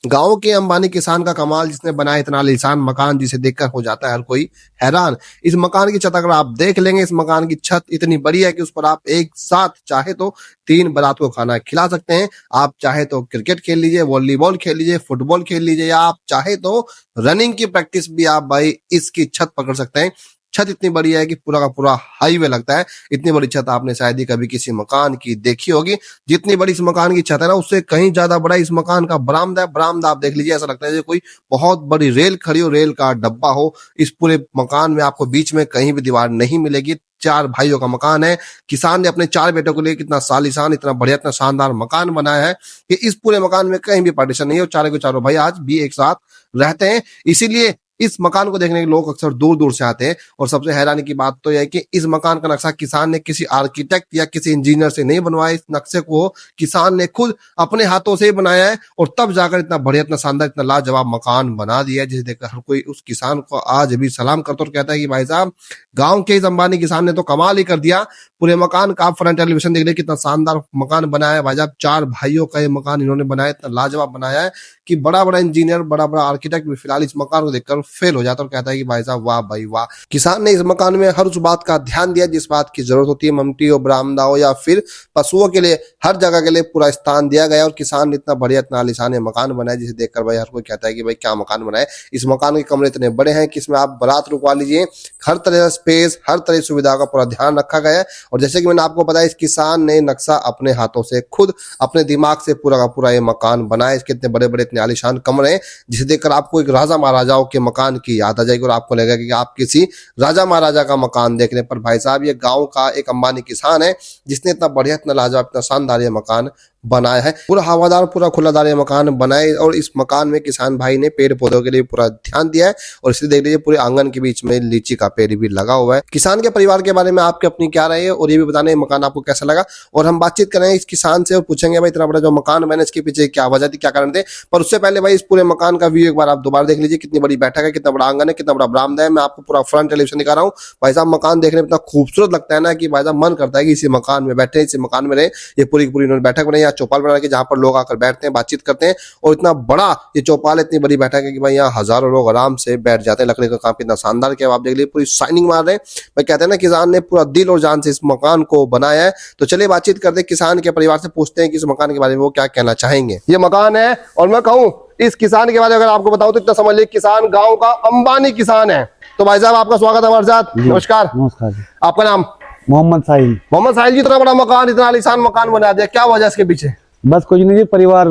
गांव के अंबानी किसान का कमाल, जिसने बनाया इतना आलीशान मकान जिसे देखकर हो जाता है हर कोई हैरान। इस मकान की छत अगर आप देख लेंगे, इस मकान की छत इतनी बड़ी है कि उस पर आप एक साथ चाहे तो 3 बारात को खाना खिला सकते हैं। आप चाहे तो क्रिकेट खेल लीजिए, वॉलीबॉल खेल लीजिए, फुटबॉल खेल लीजिए, या आप चाहे तो रनिंग की प्रैक्टिस भी आप भाई इसकी छत पर कर सकते हैं। छत इतनी बड़ी है कि पूरा का पूरा हाईवे लगता है। इतनी बड़ी छत आपने शायद ही कभी किसी मकान की देखी होगी। जितनी बड़ी इस मकान की छत है ना, उससे कहीं ज्यादा बड़ा इस मकान का बरामदा है। बरामदा आप देख लीजिए, ऐसा लगता है जैसे कोई बहुत बड़ी रेल खड़ी हो, रेल का डब्बा हो। इस पूरे मकान में आपको बीच में कहीं भी दीवार नहीं मिलेगी। 4 भाइयों का मकान है। किसान ने अपने 4 बेटों के लिए कितना सालिशान, इतना बढ़िया, इतना शानदार मकान बनाया है कि इस पूरे मकान में कहीं भी पार्टीशन नहीं है। चारों के चारों भाई आज भी एक साथ रहते हैं। इसीलिए इस मकान को देखने के लोग अक्सर दूर दूर से आते हैं। और सबसे हैरानी की बात तो यह है कि इस मकान का नक्शा किसान ने किसी आर्किटेक्ट या किसी इंजीनियर से नहीं बनवाया। इस नक्शे को किसान ने खुद अपने हाथों से ही बनाया है, और तब जाकर इतना बढ़िया, इतना शानदार, इतना लाजवाब मकान बना दिया है, जिसे देखकर हर कोई उस किसान को आज भी सलाम करता और कहता है कि भाई साहब, गांव के इस अंबानी किसान ने तो कमाल ही कर दिया। पूरे मकान का आप फ्रंट एलिवेशन देख लीजिए, कितना शानदार मकान बनाया है भाई साहब। 4 भाइयों का ये मकान इन्होंने बनाया, इतना लाजवाब बनाया है कि बड़ा बड़ा इंजीनियर, बड़ा बड़ा आर्किटेक्ट भी फिलहाल इस मकान को देखकर फेल हो जाता और कहता है कि भाई साहब वाह भाई वाह। किसान ने इस मकान में हर उस बात का ध्यान दिया जिस बात की जरूरत होती है। ममटी हो, बरामदा हो, या फिर पशुओं के लिए, हर जगह के लिए पूरा स्थान दिया गया। और किसान ने इतना बढ़िया, इतना आलीशान मकान बनाया जिसे देखकर भाई हर कोई कहता है कि भाई क्या मकान बनाए। इस मकान के कमरे इतने बड़े हैं कि इसमें आप बारात रुकवा लीजिए। हर तरह का स्पेस, हर तरह की सुविधा का पूरा ध्यान रखा गया है। और जैसे कि मैंने आपको बताया, इस किसान ने नक्शा अपने हाथों से, खुद अपने दिमाग से पूरा का पूरा ये मकान बनाया। इसके इतने बड़े बड़े, इतने आलीशान कमरे हैं जिसे देखकर आपको एक राजा महाराजाओं के मकान की याद आ जाएगी, और आपको लगेगा कि आप किसी राजा महाराजा का मकान देखने पर। भाई साहब, ये गांव का एक अंबानी किसान है जिसने इतना बढ़िया, इतना लाजवाब, इतना शानदार ये मकान बनाया है। पूरा हवादार, पूरा खुलादार ये मकान बनाए। और इस मकान में किसान भाई ने पेड़ पौधों के लिए पूरा ध्यान दिया है। और इसे देख लीजिए, पूरे आंगन के बीच में लीची का पेड़ भी लगा हुआ है। किसान के परिवार के बारे में आपकी अपनी क्या राय है, और ये भी बताने मकान आपको कैसा लगा। और हम बातचीत करें इस किसान से और पूछेंगे भाई इतना बड़ा जो मकान बना, इसके पीछे क्या वजह थी, क्या कारण थे। पर उससे पहले भाई इस पूरे मकान का व्यू एक बार आप दोबारा देख लीजिए। कितनी बड़ी बैठक है, कितना बड़ा आंगन है, कितना बड़ा बरामदा है। मैं आपको पूरा फ्रंट एलिवेशन दिखा रहा हूँ। भाई साहब, मकान देखने में इतना खूबसूरत लगता है ना कि भाई साहब मन करता है कि इसी मकान में बैठे, इसी मकान में रहे। ये पूरी की पूरी इन्होंने बैठक बनाई, यहाँ चौपाल बना के, जहाँ पर लोग आकर बैठते हैं, बातचीत करते हैं। और इतना बड़ा ये चौपाल, इतनी बड़ी बैठक है कि भाई यहाँ हजारों लोग आराम से बैठ जाते हैं। लकड़ी का काम कितना शानदार किया, आप देख लीजिए, पूरी शाइनिंग मार रहे हैं। भाई कहते हैं ना, किसान ने पूरा दिल और जान से इस मकान को बनाया है। तो चलिए बातचीत करते हैं किसान के परिवार से, पूछते हैं कि इस मकान के बारे में वो क्या कहना चाहेंगे। ये मकान है, और मैं कहूँ इस किसान के बारे में अगर आपको बताऊं तो इतना समझ लीजिए, किसान गांव का अंबानी किसान है। तो भाई साहब, आपका स्वागत है हमारे साथ। नमस्कार। नमस्कार। आपका नाम? मोहम्मद साहिल। मोहम्मद साहिल जी, इतना बड़ा मकान, इतना आलीशान मकान बना दिया, क्या वजह इसके पीछे? बस कुछ नहीं जी, परिवार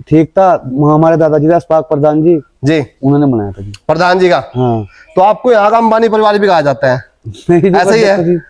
ठीक था। हमारे दादाजी अशफाक प्रधान जी उन्होंने बनाया था जी। प्रधान जी का? हाँ। तो आपको यहाँ का अंबानी परिवार भी कहा जाता है? ऐसा ही है।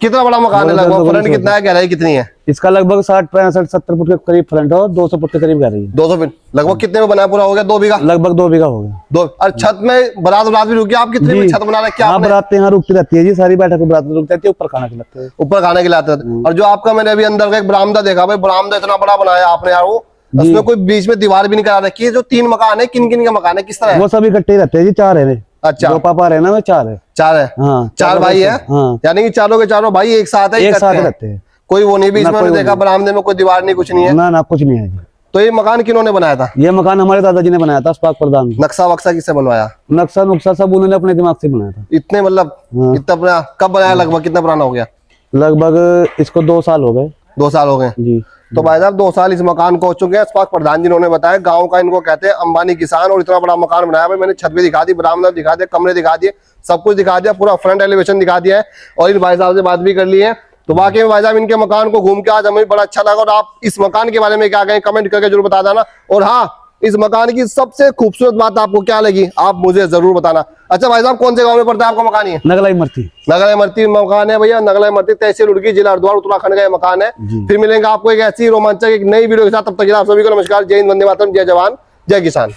कितना बड़ा मकान है? लगभग फ्रंट कितना है, गहराई कितनी है? इसका लगभग 60, 65, 70 फुट के करीब फ्रंट और 200 फुट के करीब गहराई है। 200 फुट। लगभग कितने में बनाया? पूरा हो गया 2 बीघा? लगभग 2 बीघा हो गया। 2। और छत में बारात भी रुकी? आप कितने में छत बना रहे हैं? क्या बारात यहाँ रुकती रहती है जी, सारी बैठक बारात रुकती रहती है, ऊपर खाना खिलाते हैं। ऊपर खाने खिलाते हैं। और जो आपका, मैंने अभी अंदर का एक बरामदा देखा, भाई बरामदा इतना बड़ा बनाया आपने यार, वो उसमें कोई बीच में दीवार भी नहीं करा रखी है। जो 3 मकान है, किन किन का मकान है, किस तरह है? वो सब इकट्ठे रहते हैं जी, 4 है। अच्छा, दो पापा है ना, वो 4 है। 4 है? हाँ, 4 भाई है। हाँ। यानी कि चारों के चारों भाई एक साथ है, एक साथ रहते हैं। कोई वो नहीं बीच में देखा बरामदे में कोई दीवार नहीं, कुछ नहीं है? ना कुछ नहीं है जी। तो ये मकान किन्होंने बनाया था? ये मकान हमारे दादाजी ने बनाया था, अशफाक प्रधान। नक्शा वक्शा किससे बनवाया? नक्शा नुक्शा सब उन्होंने अपने दिमाग से बनाया था। इतने मतलब इतना कब बनाया? लगभग कितना पुराना हो गया? लगभग इसको 2 साल हो गए। 2 साल हो गए जी। तो भाई साहब 2 साल इस मकान को हो चुके हैं। अशफाक प्रधान जी ने बताया, गांव का इनको कहते हैं अंबानी किसान। और इतना बड़ा मकान बनाया भाई, मैंने छत भी दिखा दी, बरामदा दिखा दिया, कमरे दिखा दिए, सब कुछ दिखा दिया, पूरा फ्रंट एलिवेशन दिखा दिया है। और इन भाई साहब से बात भी कर ली है। तो वाकई में भाई साहब, इनके मकान को घूम के आज हमें बड़ा अच्छा लगा। और आप इस मकान के बारे में क्या कहें, कमेंट करके जरूर बता देना। और हाँ, इस मकान की सबसे खूबसूरत बात आपको क्या लगी, आप मुझे जरूर बताना। अच्छा भाई साहब, कौन से गांव में पड़ता है आपका मकान? ये नगलाई मर्ती। नगलाई मर्ती मकान है भैया। नगलाई मर्ती, तहसील रुड़की, जिला हरिद्वार, उत्तराखंड का मकान है। फिर मिलेंगे आपको एक ऐसी रोमांचक एक नई वीडियो के साथ। तब तक आप सभी को नमस्कार, जय हिंद, वंदे मातरम, जय जवान, जय किसान।